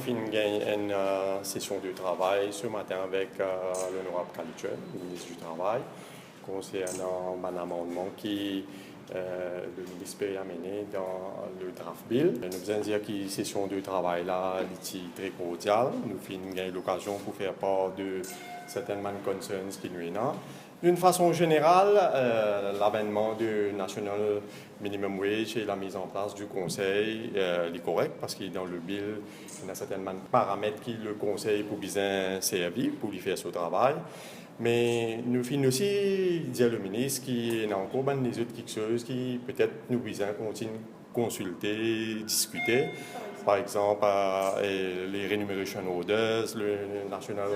fin gagné une session de travail ce matin avec l'honorable Kalitchen, le ministre du Travail, concernant un amendement qui le ministre peut amener dans le draft bill. Nous allons dire que la session de travail là est très cordiale. Nous avons eu l'occasion pour faire part de certaines concerns qui nous sont. D'une façon générale, l'avènement du National Minimum Wage et la mise en place du Conseil est correct parce que dans le bill, il y a certains paramètres qui le Conseil pour bien servir, pour lui faire son travail. Mais nous finissons aussi dire le ministre qu'il y a encore des autres quelque chose qui peut-être nous besoin continuer consulter, discuter. Par exemple, les Remuneration Orders, le National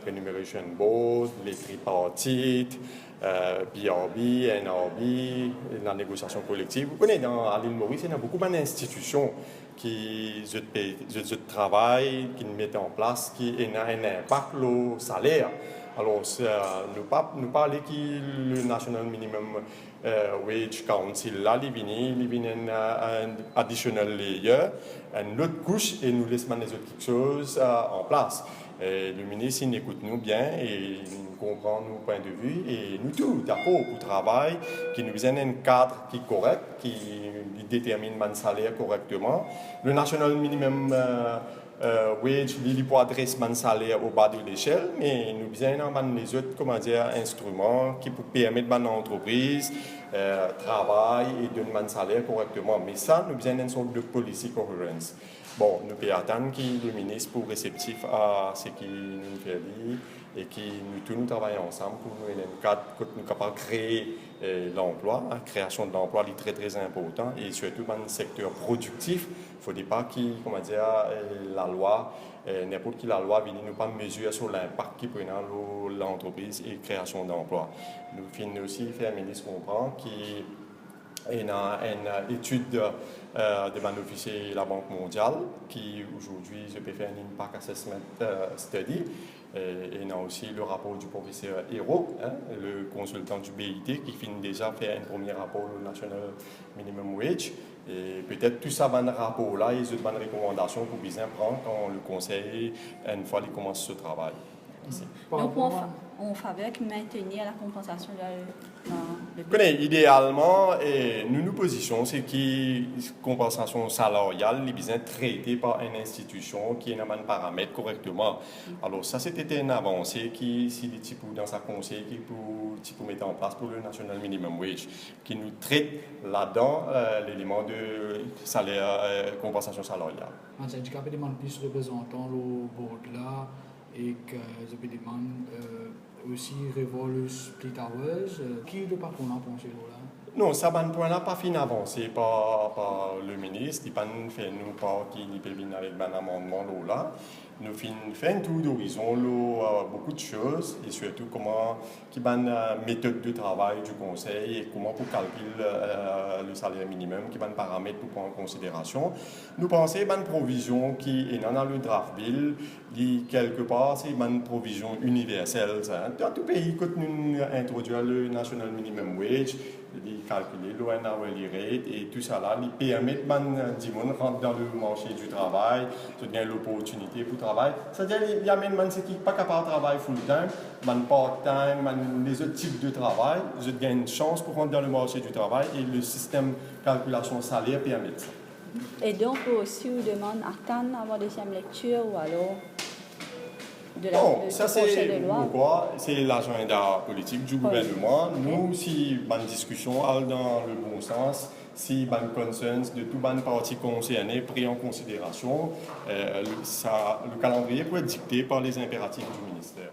Remuneration Board, les tripartites, BRB, NRB, la négociation collective. Vous connaissez, à l'île Maurice, il y a beaucoup d'institutions qui travaillent, qui mettent en place, qui ont un impact sur le salaire. Alors, nous parlons que le National Minimum Wage Council, là, il vient un additional layer, une autre couche, et nous laissons les autres quelque chose en place. Le ministre, il écoute nous bien et il comprend nos points de vue et nous tous d'accord pour travail, qui nous donne un cadre qui est correct, qui détermine mon salaire correctement. Le National Minimum Wage, il peut adresser mon salaire au bas de l'échelle, mais nous avons les autres instruments qui permettent à l'entreprise travailler et donner mon salaire correctement. Mais ça, nous avons une sorte de policy coherence. Bon, nous pouvons attendre que le ministre soit réceptif à ce qu'il nous fait dire et que nous tous nous travaillons ensemble pour nous donner un cadre que nous sommes capables de créer l'emploi. La création de l'emploi est très très important et surtout dans le secteur productif. Il ne faut pas que la loi, n'importe qui la loi, ne nous pas mesurer sur l'impact qu'il prend dans l'entreprise et la création d'emplois. Nous finissons aussi faire le ministre comprendre qu'il y a une étude de mon officier la Banque mondiale qui aujourd'hui je peux faire un impact assessment study et il y a aussi le rapport du professeur Hérault, le consultant du BIT qui finit déjà faire un premier rapport au National Minimum Wage et peut-être tout ça dans rapport là ils ont bonnes recommandations pour bien prendre quand le conseil une fois qu'il commence ce travail. Donc, on faveur de maintenir la compensation idéalement, nous positionnons c'est que la compensation salariale est bien traitée par une institution qui a un paramètre correctement. Alors ça, c'était une avancée qui, si les types dans sa conseil, qui pour mettre en place pour le National Minimum Wage, qui nous traite là-dedans l'élément de salaire, compensation salariale. Je demande plus de représentants au board là et que je demande aussi revoir le split hours. Qui est le patron à penser là? Non, ça ne point pas fin avancé par le ministre, il n'a pas fait nous pas qui peut venir avec un amendement là. Nous faisons un tour d'horizon, beaucoup de choses et surtout comment qui la méthode de travail du conseil et comment pour calculer le salaire minimum, qui va paramètres pour prendre en considération. Nous pensons que une provision qui est dans le draft bill, quelque part c'est une provision universelle. Dans tout pays, quand nous introduisons le National Minimum Wage, calculer le hourly rate et tout ça là, il permet de rentrer dans le marché du travail, de gagner l'opportunité pour travailler. C'est-à-dire qu'il y a des gens qui ne sont pas capables de travailler full-time, part-time, les autres types de travail, je gagne une chance pour rentrer dans le marché du travail et le système de calculation salaire permet ça. Et donc, si vous demandez attendre avoir deuxième lecture ou alors ça c'est pourquoi c'est l'agenda politique du gouvernement. Nous, si une discussion allait dans le bon sens, si une concerns de toutes les parties concernées pris en considération, le calendrier peut être dicté par les impératifs du ministère.